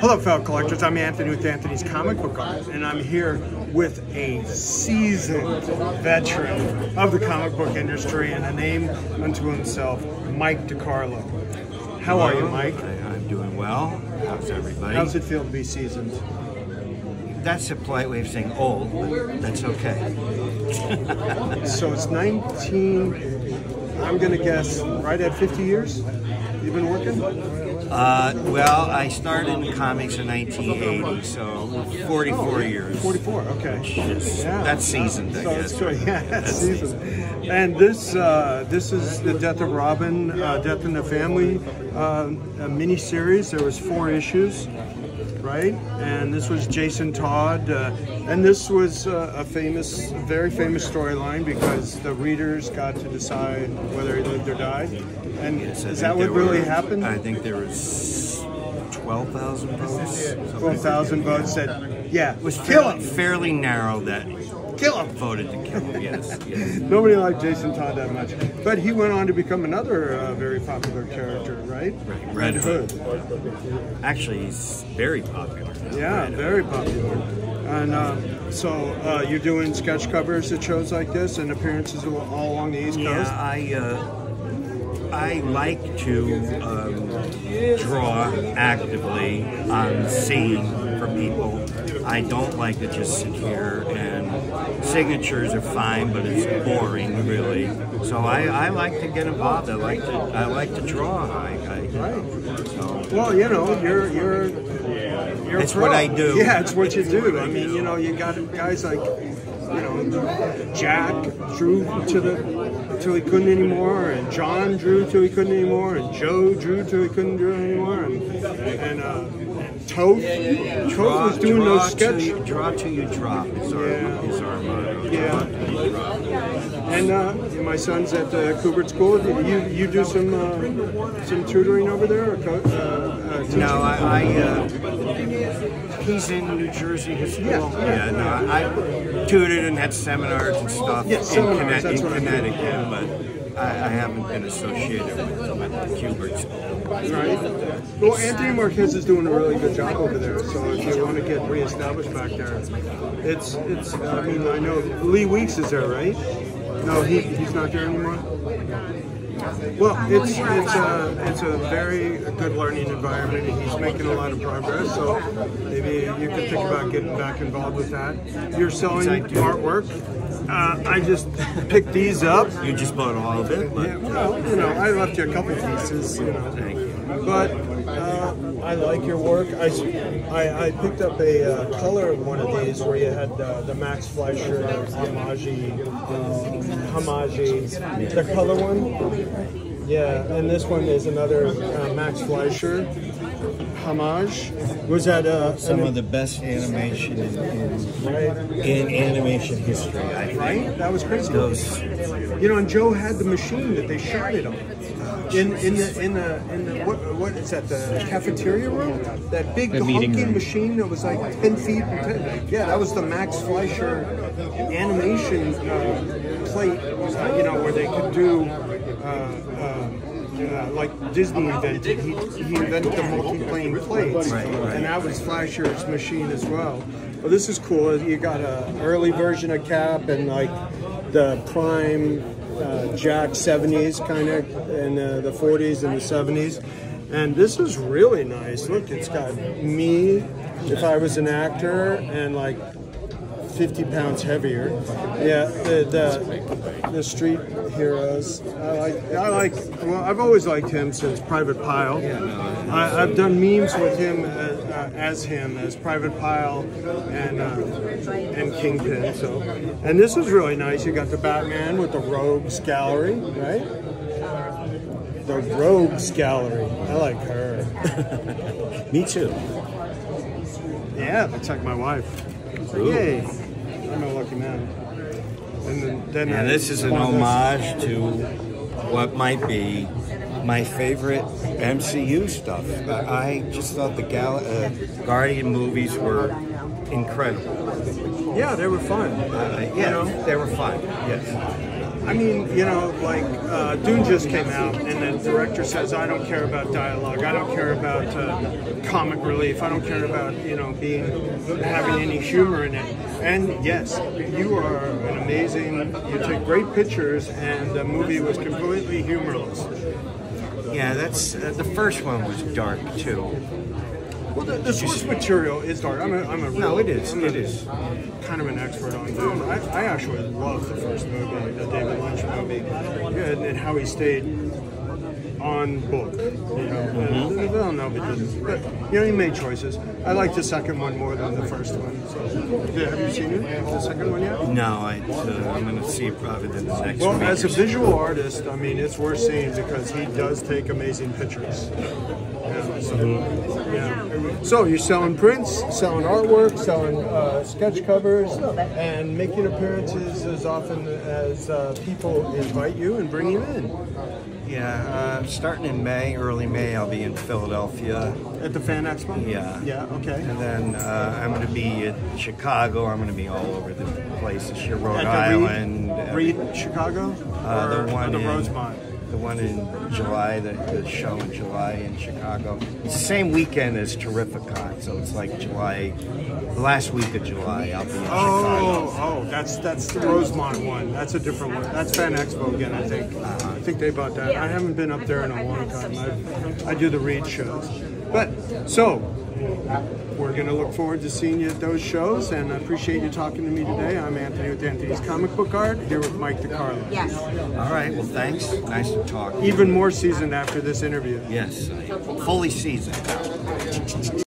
Hello, fellow collectors. I'm Anthony with Anthony's Comic Book Art, and I'm here with a seasoned veteran of the comic book industry and a name unto himself, Mike Decarlo. How are you, Mike? I'm doing well. How's everybody? How's it feel to be seasoned? That's a polite way of saying old, but that's okay. So it's 19, I'm going to guess, right at 50 years you've been working? Well, I started in comics in 1980, so 44 years. 44, okay. Yeah. That's seasoned, I guess. So, yeah, that's seasoned. And this is the Death of Robin, Death in the Family a mini-series. There was 4 issues, right? And this was Jason Todd. And this was a very famous storyline because the readers got to decide whether he lived or died. And yes, is that what really happened? I think there was 12,000 votes. 12,000 votes said, yeah, it was kill him. Fairly narrow that kill him. Voted to kill him, yes. Nobody liked Jason Todd that much. But he went on to become another very popular character, right? Red Hood. Actually, he's very popular now. Yeah, very popular. And so you're doing sketch covers at shows like this and appearances all along the East Coast? Yeah, I like to draw actively on scene for people. I don't like to just sit here and signatures are fine, but it's boring, really. So I like to get involved. I like to draw. Well, you know, you're it's what I do. Yeah, it's what you do. I mean, you know, you got guys like, you know, Jack drew till he couldn't anymore, and John drew till he couldn't anymore, and Joe drew till he couldn't draw anymore, and Toth was doing those sketches. Draw till you drop is our motto. Yeah. And my son's at the Kubert School. You do some tutoring over there? Or No, he's in New Jersey. His school. Yeah. No, I tutored and had seminars and stuff in Connecticut, but I haven't been associated with Kubert School. Right. Well, Anthony Marquez is doing a really good job over there. So if you want to get reestablished back there, it's. I mean, I know Lee Weeks is there, right? No, he's not there anymore. Well, it's a very good learning environment, and he's making a lot of progress. So maybe you could think about getting back involved with that. You're selling artwork. I just picked these up. You just bought all of it, but yeah, well, you know, I left you a couple pieces. You know, thank you. But I like your work. I picked up a color of one of these where you had the Max Fleischer homage, the color one. Yeah, and this one is another Max Fleischer homage. Was that some of the best animation in animation history? I think. Right? That was crazy. You know, and Joe had the machine that they shot it on. In the what is that, the cafeteria room? That big hulking machine that was like 10 feet. Yeah, that was the Max Fleischer animation plate. You know, where they could do like Disney invented. He invented the multi-plane plates, and that was Fleischer's machine as well. Well, this is cool. You got an early version of Cap and like the prime Jack 70s kind of, and the 40s and the 70s. And this is really nice. Look, it's got me if I was an actor and like 50 pounds heavier. Yeah, the street heroes. I like. Well, I've always liked him since Private Pile. I've done memes with him as Private Pile and Kingpin. So, and this is really nice. You got the Batman with the Rogues Gallery, right? The Rogues Gallery. I like her. Me too. Yeah, looks like my wife. Yay! I'm a lucky man. And then this is an homage to what might be my favorite MCU stuff. I just thought the Guardian movies were incredible. Yeah, they were fun. They were fun. Yes. I mean, you know, like Dune just came out, and the director says, "I don't care about dialogue. I don't care about comic relief. I don't care about having any humor in it." And yes, you are an amazing. You take great pictures, and the movie was completely humorless. Yeah, that's the first one was dark too. Well, the source material is dark. I'm a No, it is. It is. Kind of an expert on Dune. I actually love the first movie, the David Lynch movie, and how he stayed on book. You know, well, no, but you know, he made choices. I like the second one more than the first one. So, have you seen it? The second one yet? No, I'm going to see it probably the next. Well, as a visual artist, I mean, it's worth seeing because he does take amazing pictures. So you're selling prints, selling artwork, selling sketch covers, and making appearances as often as people invite you and bring you in. Yeah, starting in May, early May, I'll be in Philadelphia. At the Fan Expo? Yeah. Yeah, okay. And then I'm going to be in Chicago. I'm going to be all over the places here, Rhode At Island. Reed, Chicago? The one or the in Rosemont? The one in July, the show in July in Chicago. It's the same weekend as Terrificon, so it's like July, the last week of July, I'll be in Chicago. Oh, that's the Rosemont one. That's a different one. That's Fan Expo again, I think. I think they bought that. I haven't been up there in a long time. I do the Reed shows. But, so, we're going to look forward to seeing you at those shows, and I appreciate you talking to me today. I'm Anthony with Anthony's Comic Book Art, here with Mike Decarlo. Yes. All right, well, thanks. Nice to talk. Even more seasoned after this interview. Yes, fully seasoned.